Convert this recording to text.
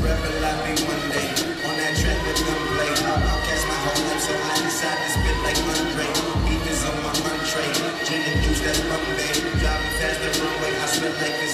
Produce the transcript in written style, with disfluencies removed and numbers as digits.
Rebel I be one day, on that track with gunplay. I'll catch my whole life, so I decide to spit like Andre. Beef is on my run tray, gin and juice, that's Bombay. Driving fast the runway, I spit like this